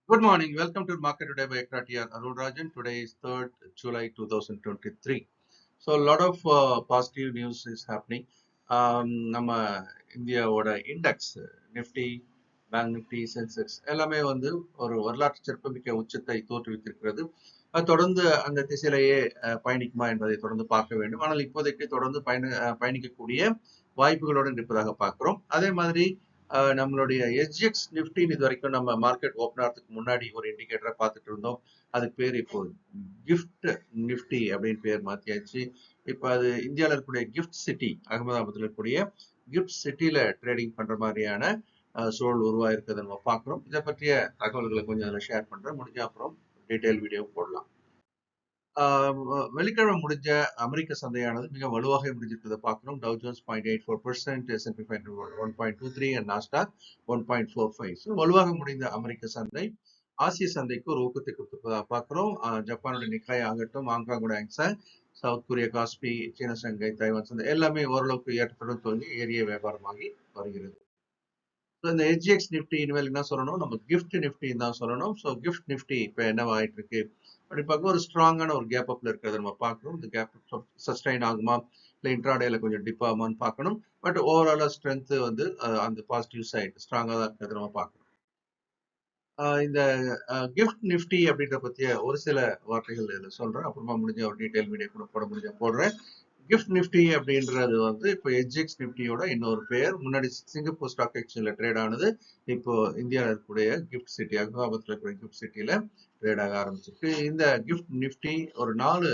Good morning. Welcome to Market Today by ECTRA Arulrajhan. Today is 3rd July 2023. So, a lot of positive news is happening. நம்ம இந்தியாவோட index Nifty bank Nifty Sensex எல்லாமே வந்து ஒரு வரலாற்று சிறப்புமிக்க உச்சத்தை தோற்றுவித்திருக்கிறது. அது தொடர்ந்து அந்த திசையிலேயே பயணிக்குமா என்பதை தொடர்ந்து பார்க்க வேண்டும். ஆனால் இப்போதைக்கு தொடர்ந்து பயணிக்கக்கூடிய வாய்ப்புகளுடன் இருப்பதாக பார்க்கிறோம். அதே மாதிரி நம்மளுடைய எஸ்ஜிஎக்ஸ் நிஃப்டின்னு இது வரைக்கும் நம்ம மார்க்கெட் ஓப்பன் ஆகிறதுக்கு முன்னாடி ஒரு இண்டிகேட்டரை பார்த்துட்டு இருந்தோம். அதுக்கு பேர் இப்போ கிஃப்ட் நிஃப்டி அப்படின்னு பேர் மாத்தியாச்சு. இப்போ அது இந்தியாவில் இருக்கக்கூடிய கிஃப்ட் சிட்டி, அகமதாபாத்தில் இருக்கக்கூடிய கிஃப்ட் சிட்டியில ட்ரேடிங் பண்ற மாதிரியான சூழல் உருவாயிருக்கிறத நம்ம பார்க்குறோம். இதை பற்றிய தகவல்களை கொஞ்சம் அதில் ஷேர் பண்றேன். முடிஞ்ச அப்புறம் டீட்டெயில் வீடியோ போடலாம். வெள்ளிக்கிழமை முடிஞ்ச அமெரிக்க சந்தையானது மிக வலுவாக முடிஞ்சிருக்கிறத பார்க்கிறோம். Tau Jones 0.84%, S&P 500 1.23 and Nasdaq 1.45. So வலுவாக முடிந்த அமெரிக்க சந்தை ஆசிய சந்தைக்கு ஒரு ஊக்கத்தை கொடுத்திருப்பதாக பார்க்கிறோம். ஜப்பானுடைய நிக்காய் ஆகட்டும், ஹாங்காங்கோட ஹாங்ஸாங், சவுத் கொரியா காஸ்பி, சீன சங்கை, தைவான் சந்தை எல்லாமே ஓரளவுக்கு ஏற்றத்துடன் துவங்கி ஏரிய வியாபாரமாகி வருகிறது. இந்த எஸ்ஜிஎக்ஸ் நிஃப்டி இனிமேல் என்ன சொல்லணும், நம்ம கிஃப்ட் நிஃப்டின்னு தான் சொல்லணும். ஸோ கிஃப்ட் நிஃப்டி இப்போ என்னவாயிட்டு இருக்கு அப்படி பார்க்க ஒரு ஸ்ட்ராங்கான ஒரு கேப் அப்ல இருக்கிறத நம்ம பார்க்கணும். இந்த கேப் சஸ்டைன் ஆகுமா இல்லை இன்ட்ராடேல கொஞ்சம் டிப் ஆகுமான்னு பார்க்கணும். பட் ஓவராலா ஸ்ட்ரென்த் வந்து அந்த பாசிட்டிவ் சைடு ஸ்ட்ராங்கா தான் இருக்கிறத நம்ம பார்க்கணும். இந்த கிஃப்ட் நிஃப்டி அப்படின்ற பத்திய ஒரு சில வார்த்தைகள் இதில் சொல்றேன். அப்புறமா முடிஞ்ச ஒரு டீடைல் வீடியோ கூட போட முடிஞ்ச போடுறேன். கிஃப்ட் நிஃப்டி அப்படின்றது வந்து இப்போ எஸ்ஜிஎக்ஸ் நிஃப்டியோட இன்னொரு பேர். முன்னாடி சிங்கப்பூர் ஸ்டாக் எக்ஸ்சேஞ்சில் ட்ரேட் ஆனது. இப்போ இந்தியாவில் இருக்கக்கூடிய கிஃப்ட் சிட்டி, அகமதாபாத்தில் இருக்கிற கிஃப்ட் சிட்டியில ட்ரேட் ஆக ஆரம்பிச்சிருக்கு. இந்த கிஃப்ட் நிஃப்டி ஒரு 4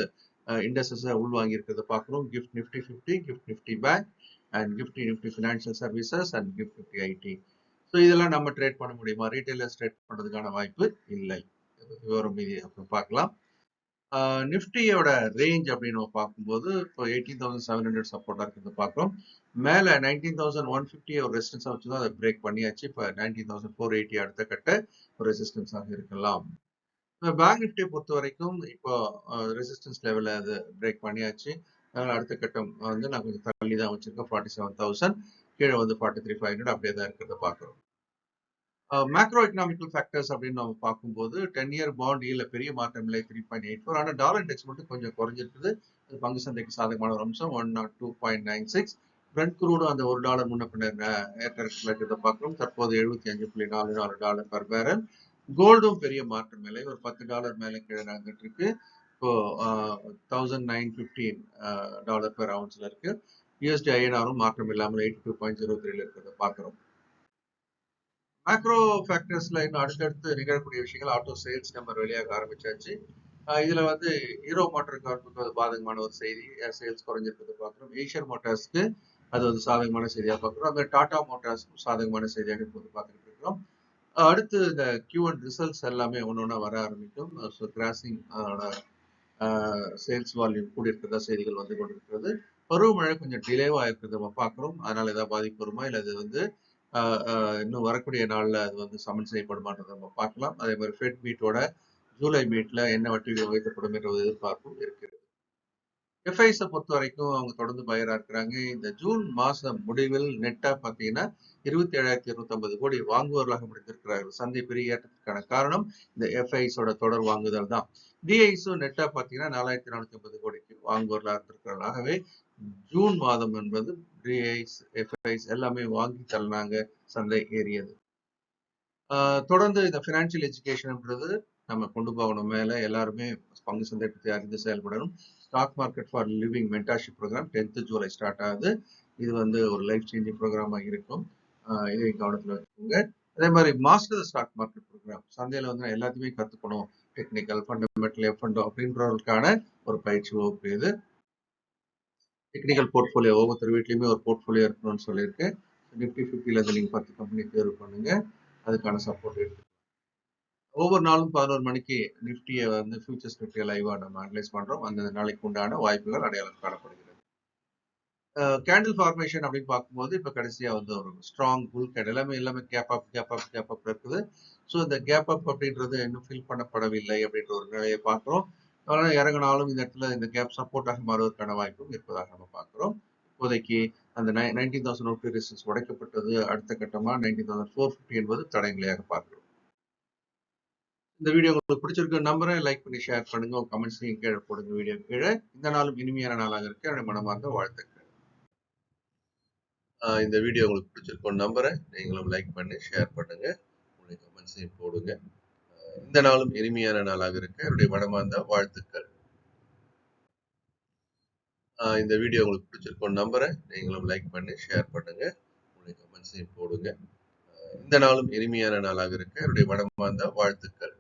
இண்டஸ்ட்ரீஸை உள்வாங்கி இருக்கிறத பார்க்குறோம். GIFT Nifty 50, GIFT Nifty bank and GIFT Nifty financial services and GIFT Nifty IT. So இதெல்லாம் நம்ம ட்ரேட் பண்ண முடியுமா? ரீட்டைலர்ஸ் ட்ரேட் பண்ணுறதுக்கான வாய்ப்பு இல்லை. விவரம் மீதி அப்புறம் பார்க்கலாம். நிஃப்டியோட ரேஞ்ச் அப்படின்னு நம்ம பார்க்கும்போது இப்போ 18,700 சப்போர்ட்டாக இருக்கிறத பார்க்குறோம். மேலே 19,150 ஒரு ரெசிஸ்டன்ஸாக வச்சு தான் அதை பிரேக் பண்ணியாச்சு. இப்போ 19,480 அடுத்த கட்ட ஒரு ரெசிஸ்டன்ஸாக இருக்கலாம். பேங்க் நிஃப்டியை பொறுத்த வரைக்கும் இப்போ ரெசிஸ்டன்ஸ் லெவலில் அது பிரேக் பண்ணியாச்சு. அதனால் அடுத்த கட்டம் வந்து நான் கொஞ்சம் தள்ளி தான் வச்சிருக்கேன். 47,000 கீழே வந்து 43,500 அப்படியே தான் இருக்கிறத பார்க்குறோம். மேக்ரோ எக்கனாமிக்கல் ஃபேக்டர்ஸ் அப்படின்னு நம்ம பார்க்கும்போது 10-year பாண்ட் ஈல்ட்ல பெரிய மாற்றம் இல்லை, 3.84. ஆனால் டாலர் இண்டெக்ஸ் மட்டும் கொஞ்சம் குறைஞ்சிருக்குது. அது பங்கு சந்தைக்கு சாதகமான ஒரு அம்சம். 102.96. பிரெண்ட் குரூடும் அந்த $1 முன்ன பின்னர் ஏற்றத்தில் இருக்கிறத பார்க்கிறோம். தற்போது $75.44 பர் பேரல். கோல்டும் பெரிய மாற்றம் இல்லை, ஒரு $10 மேலே கீழே நடந்துட்டு இருக்கு. இப்போ $1,915 பெர் அவுன்ஸ்ல இருக்கு. யூஎஸ்டி ஐஎன்ஆரும் மாற்றம் இல்லாமல் 82.03 இருக்கிறத பார்க்கிறோம். மேக்ரோ ஃபேக்டர்ஸ்ல இன்னும் அடுத்தடுத்து நிகழக்கூடிய விஷயங்கள். ஆட்டோ சேல்ஸ் நம்பர் வெளியாக ஆரம்பிச்சாச்சு. இதுல வந்து ஹீரோ மோட்டார் கார்புக்கு அது பாதகமான ஒரு செய்தி, சேல்ஸ் குறைஞ்சிருக்கிறது பார்க்குறோம். ஏஷியன் மோட்டார்ஸ்க்கு அது வந்து சாதகமான செய்தியாக பார்க்குறோம். அந்த டாடா மோட்டார்ஸ்க்கும் சாதகமான செய்தியாக இப்போது பார்த்துட்டு இருக்கிறோம். அடுத்து இந்த Q1 ரிசல்ட்ஸ் எல்லாமே ஒன்னொன்னா வர ஆரம்பிக்கும். ஸோ கிராசிங் சேல்ஸ் வால்யூம் கூடி இருக்கிறதா செய்திகள் வந்து கொண்டிருக்கிறது. பருவமழை கொஞ்சம் டிலேவா இருக்கிறது நம்ம பார்க்குறோம். அதனால ஏதாவது பாதிப்பு வருமா, இல்லை அது வந்து இன்னும் வரக்கூடிய நாள்ல அது வந்து சமன் செய்யப்படுமான்றதை நம்ம பார்க்கலாம். அதே மாதிரி ஃபெட் மீட்டோட ஜூலை மீட்ல என்ன வட்டிகள் வைக்கப்படும் என்ற ஒரு எதிர்பார்ப்பும் இருக்கிறது. எஃப்ஐஸை பொறுத்த வரைக்கும் அவங்க தொடர்ந்து பயரா இருக்கிறாங்க. இந்த ஜூன் மாசம் முடிவில் நெட்டா பார்த்தீங்கன்னா 27,250 கோடி வாங்குவவர்களாக முடித்திருக்கிறார்கள். சந்தை பெரிய ஏற்றத்திற்கான காரணம் இந்த எஃப்ஐஸோட தொடர் வாங்குதல் தான். டிஐஸும் நெட்டா பார்த்தீங்கன்னா 4,450 கோடிக்கு வாங்குவவர்களாக இருந்திருக்கிறார்கள். ஆகவே ஜூன் மாதம் என்பது டிஐஸ் எஃப்ஐஸ் எல்லாமே வாங்கி தள்ளினாங்க, சந்தை ஏறியது. தொடர்ந்து இந்த ஃபினான்ஷியல் எஜுகேஷன்ன்றது நம்ம கொண்டு போகணும். மேலே எல்லாருமே பங்கு சந்தை பற்றி அறிந்து செயல்படணும். Stock market for living mentorship program 10th July start ஆகுது. இது வந்து ஒரு லைஃப் சேஞ்சிங் ப்ரோக்ராமாக இருக்கும். இதை கவனத்தில் வச்சுக்கோங்க. அதே மாதிரி மாஸ்டர் ஸ்டாக் மார்க்கெட் ப்ரோக்ராம், சந்தையில் வந்து எல்லாத்தையுமே கற்றுக்கணும், டெக்னிக்கல் ஃபண்டமெண்டல் எஃப்எண்டோ அப்படின்றவர்களுக்கான ஒரு பயிற்சி வகுப்பு இது. டெக்னிக்கல் போர்ட்ஃபோலியோ ஒவ்வொருத்தர் வீட்லையுமே ஒரு போர்ட்ஃபோலியோ இருக்கணும்னு சொல்லியிருக்கேன். நிஃப்டி 50ல நீங்கள் 10 கம்பெனி தேர்வு பண்ணுங்க, அதுக்கான சப்போர்ட் இருக்கு. ஒவ்வொரு நாளும் 11 மணிக்கு நிஃப்டியை வந்து ஃபியூச்சர்ஸ் நிஃப்டியை லைவா நம்ம அனலைஸ் பண்றோம். அந்த நாளைக்கு உண்டான வாய்ப்புகள் அடையாளம் காணப்படுகிறது. கேண்டில் ஃபார்மேஷன் அப்படின்னு பார்க்கும்போது இப்போ கடைசியா வந்து ஒரு ஸ்ட்ராங் புல் கேண்டில் எல்லாமே கேப் அப் இருக்குது. ஸோ இந்த கேப் அப் அப்படின்றது இன்னும் ஃபில் பண்ணப்படவில்லை அப்படின்ற ஒரு நிலையை பார்க்குறோம். அதனால இறங்கினாலும் இந்த இடத்துல இந்த கேப் சப்போர்ட்டாக மாறுவதற்கான வாய்ப்பும் இருப்பதாக நம்ம பார்க்குறோம். இப்போதைக்கு அந்த 19,000 ரெசிஸ்டன்ஸ் உடைக்கப்பட்டது. அடுத்த கட்டமா 19,450 என்பது தடைநிலையாக பார்க்கிறோம். இந்த வீடியோ உங்களுக்கு பிடிச்சிருக்க நம்புறேன். லைக் பண்ணி ஷேர் பண்ணுங்க. உங்க கமெண்ட்ஸையும் கீழே போடுங்க வீடியோ கீழே. இந்த நாளும் இனிமையான நாளாக இருக்க என்னுடைய மனமார்ந்த வாழ்த்துக்கள். இந்த வீடியோ உங்களுக்கு பிடிச்சிருக்கும்னு நம்புறேன். நீங்களும் லைக் பண்ணி ஷேர் பண்ணுங்க. உங்களுடைய கமெண்ட்ஸையும் போடுங்க. இந்த நாளும் இனிமையான நாளாக இருக்க என்னுடைய மனமார்ந்த வாழ்த்துக்கள். இந்த வீடியோ உங்களுக்கு பிடிச்சிருக்கும்னு நம்புறேன். நீங்களும் லைக் பண்ணி ஷேர் பண்ணுங்க. உங்களுடைய கமெண்ட்ஸையும் போடுங்க. இந்த நாளும் இனிமையான நாளாக இருக்க என்னுடைய மனமார்ந்த வாழ்த்துக்கள்.